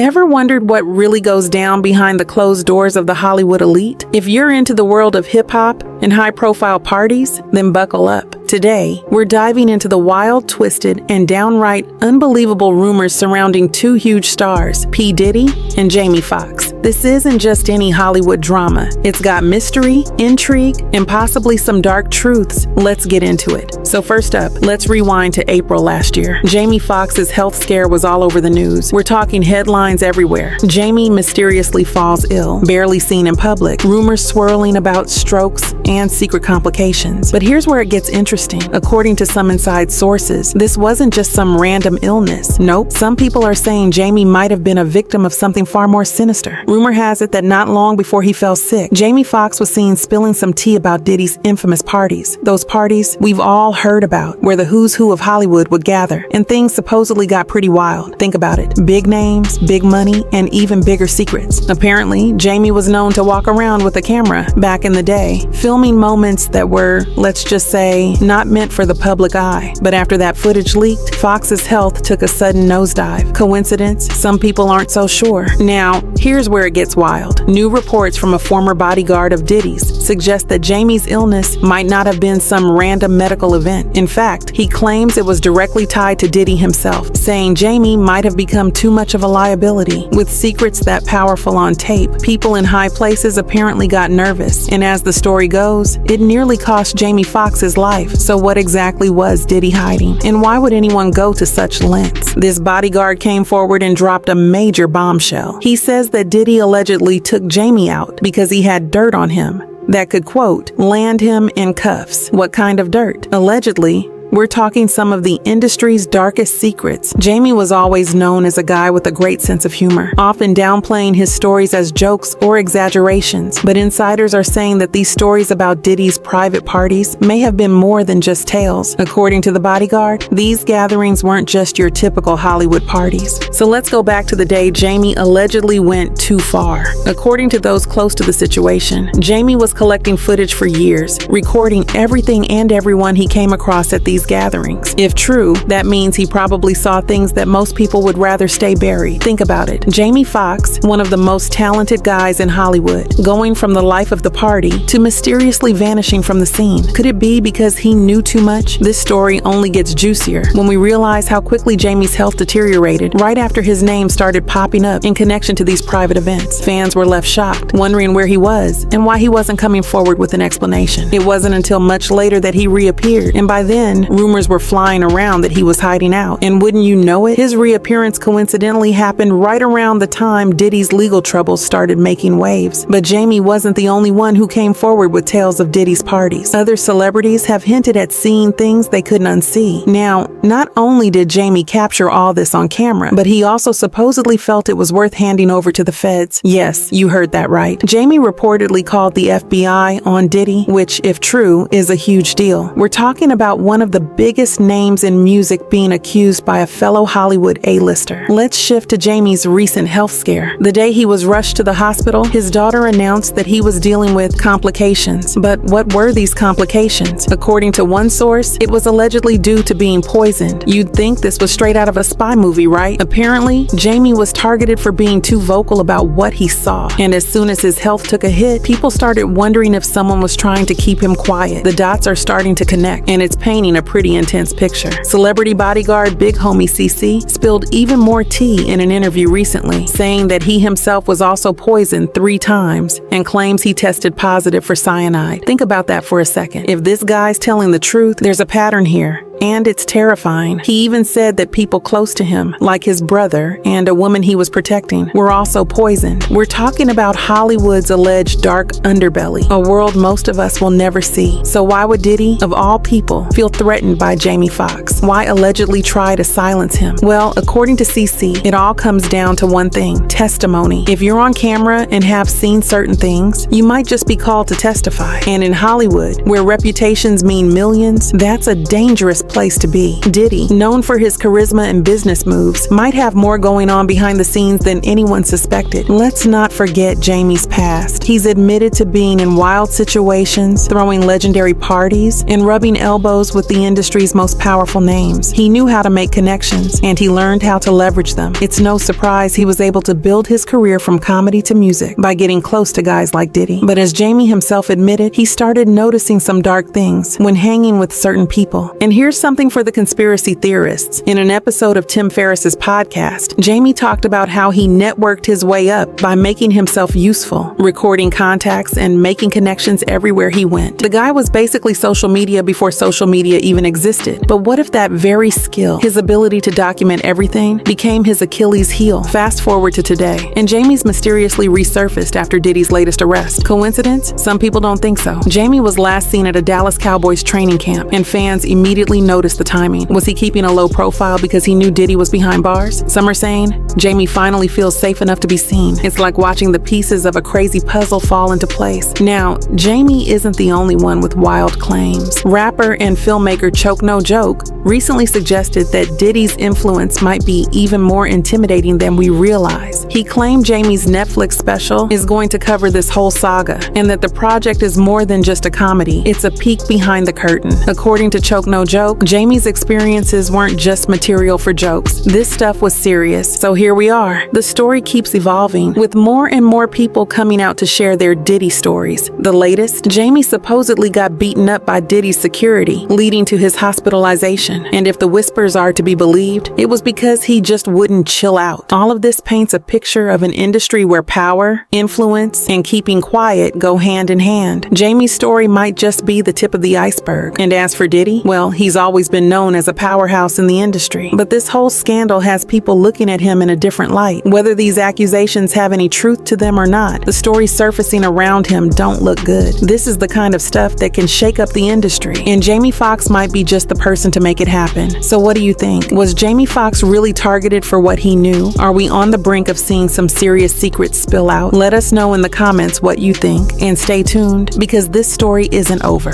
Ever wondered what really goes down behind the closed doors of the Hollywood elite? If you're into the world of hip-hop and high-profile parties, then buckle up. Today, we're diving into the wild, twisted, and downright unbelievable rumors surrounding two huge stars, P. Diddy and Jamie Foxx. This isn't just any Hollywood drama. It's got mystery, intrigue, and possibly some dark truths. Let's get into it. So first up, let's rewind to April last year. Jamie Foxx's health scare was all over the news. We're talking headlines everywhere. Jamie mysteriously falls ill, barely seen in public. Rumors swirling about strokes and secret complications. But here's where it gets interesting. According to some inside sources, this wasn't just some random illness. Nope, some people are saying Jamie might have been a victim of something far more sinister. Rumor has it that not long before he fell sick, Jamie Foxx was seen spilling some tea about Diddy's infamous parties. Those parties we've all heard about, where the who's who of Hollywood would gather, and things supposedly got pretty wild. Think about it. Big names, big money, and even bigger secrets. Apparently, Jamie was known to walk around with a camera back in the day, filming moments that were, let's just say, not meant for the public eye. But after that footage leaked, Foxx's health took a sudden nosedive. Coincidence? Some people aren't so sure. Now, here's where it gets wild. New reports from a former bodyguard of Diddy's suggest that Jamie's illness might not have been some random medical event. In fact, he claims it was directly tied to Diddy himself, saying Jamie might have become too much of a liability. With secrets that powerful on tape, people in high places apparently got nervous, and as the story goes, it nearly cost Jamie Foxx his life. So what exactly was Diddy hiding? And why would anyone go to such lengths? This bodyguard came forward and dropped a major bombshell. He says that Diddy allegedly took Jamie out because he had dirt on him that could, quote, land him in cuffs. What kind of dirt? Allegedly, we're talking some of the industry's darkest secrets. Jamie was always known as a guy with a great sense of humor, often downplaying his stories as jokes or exaggerations. But insiders are saying that these stories about Diddy's private parties may have been more than just tales. According to the bodyguard, these gatherings weren't just your typical Hollywood parties. So let's go back to the day Jamie allegedly went too far. According to those close to the situation, Jamie was collecting footage for years, recording everything and everyone he came across at these gatherings. If true, that means he probably saw things that most people would rather stay buried. Think about it. Jamie Foxx, one of the most talented guys in Hollywood, going from the life of the party to mysteriously vanishing from the scene. Could it be because he knew too much? This story only gets juicier when we realize how quickly Jamie's health deteriorated right after his name started popping up in connection to these private events. Fans were left shocked, wondering where he was and why he wasn't coming forward with an explanation. It wasn't until much later that he reappeared, and by then, rumors were flying around that he was hiding out. And wouldn't you know it, his reappearance coincidentally happened right around the time Diddy's legal troubles started making waves. But Jamie wasn't the only one who came forward with tales of Diddy's parties. Other celebrities have hinted at seeing things they couldn't unsee. Now, not only did Jamie capture all this on camera, but he also supposedly felt it was worth handing over to the feds. Yes, you heard that right. Jamie reportedly called the FBI on Diddy, which, if true, is a huge deal. We're talking about one of the biggest names in music being accused by a fellow Hollywood A-lister. Let's shift to Jamie's recent health scare. The day he was rushed to the hospital, his daughter announced that he was dealing with complications. But what were these complications? According to one source, it was allegedly due to being poisoned. You'd think this was straight out of a spy movie, right? Apparently, Jamie was targeted for being too vocal about what he saw. And as soon as his health took a hit, people started wondering if someone was trying to keep him quiet. The dots are starting to connect, and it's painting a pretty intense picture. Celebrity bodyguard Big Homie CC spilled even more tea in an interview recently, saying that he himself was also poisoned 3 times and claims he tested positive for cyanide. Think about that for a second. If this guy's telling the truth, there's a pattern here. And it's terrifying. He even said that people close to him, like his brother and a woman he was protecting, were also poisoned. We're talking about Hollywood's alleged dark underbelly, a world most of us will never see. So why would Diddy, of all people, feel threatened by Jamie Foxx? Why allegedly try to silence him? Well, according to CC, it all comes down to one thing: testimony. If you're on camera and have seen certain things, you might just be called to testify. And in Hollywood, where reputations mean millions, that's a dangerous place to be. Diddy, known for his charisma and business moves, might have more going on behind the scenes than anyone suspected. Let's not forget Jamie's past. He's admitted to being in wild situations, throwing legendary parties, and rubbing elbows with the industry's most powerful names. He knew how to make connections, and he learned how to leverage them. It's no surprise he was able to build his career from comedy to music by getting close to guys like Diddy. But as Jamie himself admitted, he started noticing some dark things when hanging with certain people. And here's something for the conspiracy theorists. In an episode of Tim Ferriss's podcast, Jamie talked about how he networked his way up by making himself useful, recording contacts, and making connections everywhere he went. The guy was basically social media before social media even existed. But what if that very skill, his ability to document everything, became his Achilles heel? Fast forward to today, and Jamie's mysteriously resurfaced after Diddy's latest arrest. Coincidence? Some people don't think so. Jamie was last seen at a Dallas Cowboys training camp, and fans immediately noticed the timing. Was he keeping a low profile because he knew Diddy was behind bars? Some are saying Jamie finally feels safe enough to be seen. It's like watching the pieces of a crazy puzzle fall into place. Now, Jamie isn't the only one with wild claims. Rapper and filmmaker Choke No Joke recently suggested that Diddy's influence might be even more intimidating than we realize. He claimed Jamie's Netflix special is going to cover this whole saga, and that the project is more than just a comedy. It's a peek behind the curtain. According to Choke No Joke, Jamie's experiences weren't just material for jokes. This stuff was serious. So here we are. The story keeps evolving, with more and more people coming out to share their Diddy stories. The latest, Jamie supposedly got beaten up by Diddy's security, leading to his hospitalization. And if the whispers are to be believed, it was because he just wouldn't chill out. All of this paints a picture of an industry where power, influence, and keeping quiet go hand in hand. Jamie's story might just be the tip of the iceberg. And as for Diddy, well, he's always been known as a powerhouse in the industry. But this whole scandal has people looking at him in a different light. Whether these accusations have any truth to them or not, the stories surfacing around him don't look good. This is the kind of stuff that can shake up the industry. And Jamie Foxx might be just the person to make it happen. So what do you think? Was Jamie Foxx really targeted for what he knew? Are we on the brink of seeing some serious secrets spill out? Let us know in the comments what you think, and stay tuned because this story isn't over.